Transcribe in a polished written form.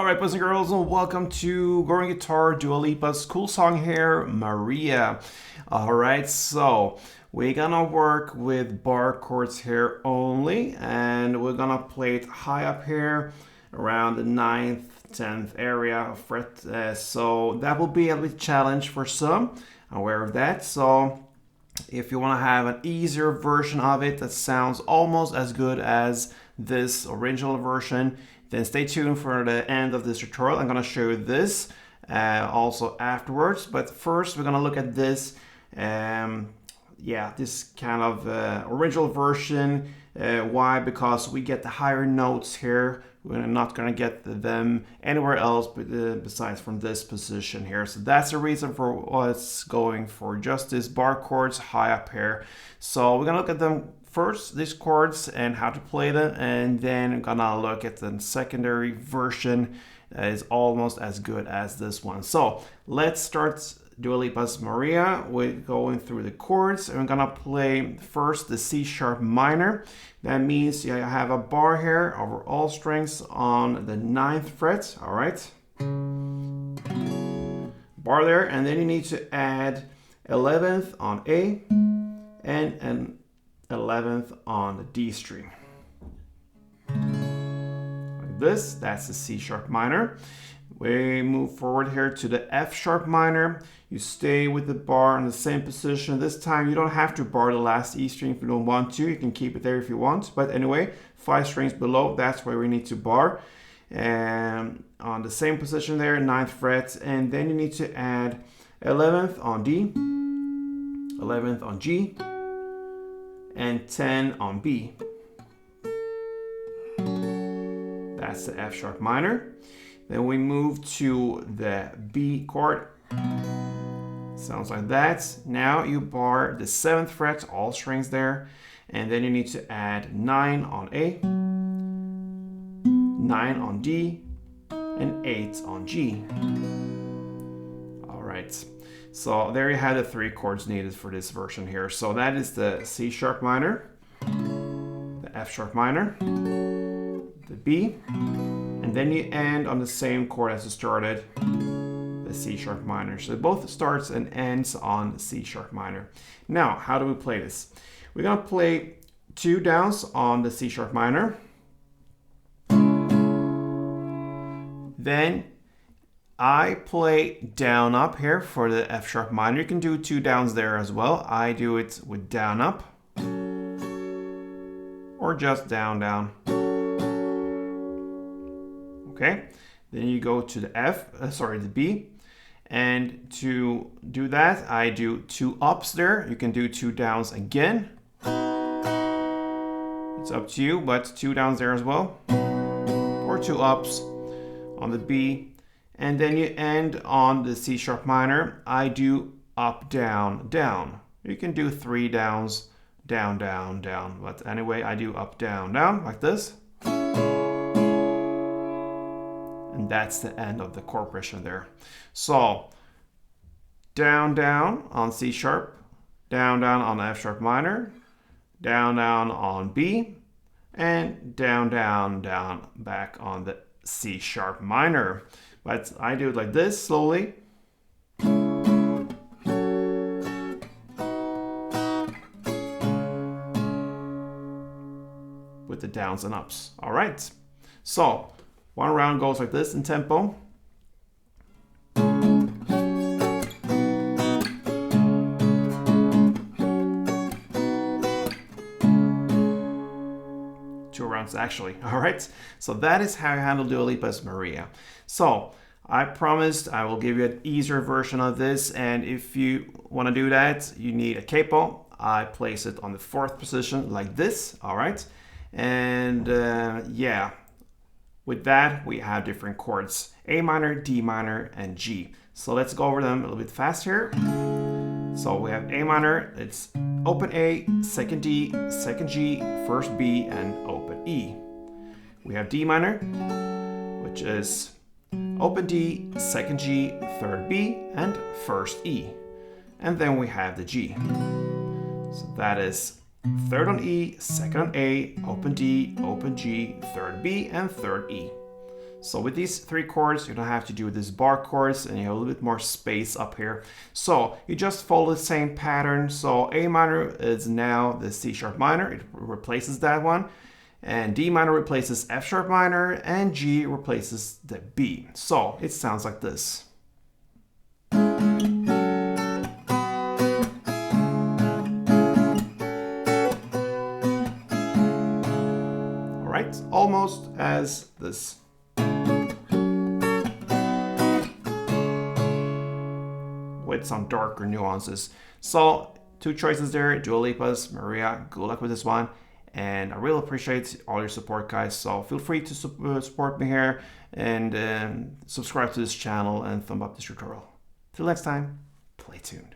Alright, boys and girls, and welcome to Growing Guitar, Dua Lipa's cool song here, Maria. Alright, so we're gonna work with bar chords here only, and we're gonna play it high up here around the 9th, 10th area of fret. So that will be a bit challenge for some, aware of that. So if you want to have an easier version of it that sounds almost as good as this original version, then stay tuned for the end of this tutorial. I'm going to show you this also afterwards, but first we're going to look at this this kind of original version. Why? Because we get the higher notes here. We're not going to get them anywhere else besides from this position here. So that's the reason for us going for just this bar chords high up here. So we're going to look at them first, these chords and how to play them, and then I'm going to look at the secondary version that is almost as good as this one. So let's start Dua Lipa's Maria with going through the chords. I'm gonna play first the C sharp minor. That means you have a bar here over all strings on the 9th fret. All right, bar there, and then you need to add 11th on A and an 11th on the D string. Like this, that's the C sharp minor. We move forward here to the F sharp minor. You stay with the bar in the same position. This time you don't have to bar the last E string if you don't want to. You can keep it there if you want. But anyway, 5 strings below, that's where we need to bar. And on the same position there, 9th fret. And then you need to add 11th on D, 11th on G, and 10 on B. That's the F sharp minor. Then we move to the B chord. Sounds like that. Now you bar the 7th fret, all strings there, and then you need to add 9 on A, 9 on D, and 8 on G. All right, so there you have the 3 chords needed for this version here. So that is the C sharp minor, the F sharp minor, the B, and then you end on the same chord as you started, the C sharp minor. So it both starts and ends on the C sharp minor. Now, how do we play this? We're gonna play 2 downs on the C sharp minor. Then I play down up here for the F sharp minor. You can do 2 downs there as well. I do it with down up or just down down. Okay, then you go to the the B, and to do that I do 2 ups there. You can do 2 downs again. It's up to you, but 2 downs there as well, or 2 ups on the B, and then you end on the C sharp minor. I do up down down. You can do 3 downs, down down down, but anyway I do up down down like this. And that's the end of the chord progression there. So down down on C sharp, down down on F sharp minor, down down on B, and down down down back on the C sharp minor. But I do it like this slowly. With the downs and ups. All right. So one round goes like this in tempo. 2 rounds actually. All right. So that is how I handle Dua Lipa's Maria. So I promised I will give you an easier version of this, and if you want to do that, you need a capo. I place it on the 4th position like this. All right. And with that, we have different chords: A minor, D minor, and G. So let's go over them a little bit fast here. So we have A minor, it's open A, 2nd D, 2nd G, 1st B, and open E. We have D minor, which is open D, 2nd G, 3rd B, and 1st E. And then we have the G. So that is 3rd on E, 2nd on A, open D, open G, 3rd B, and 3rd E. So with these 3 chords, you don't have to do these bar chords, and you have a little bit more space up here. So you just follow the same pattern. So A minor is now the C sharp minor, it replaces that one. And D minor replaces F sharp minor, and G replaces the B. So it sounds like this. All right, almost as this. With some darker nuances. So 2 choices there, Dua Lipa's, Maria. Good luck with this one. And I really appreciate all your support, guys. So feel free to support me here and subscribe to this channel and thumb up this tutorial. Till next time, play tuned.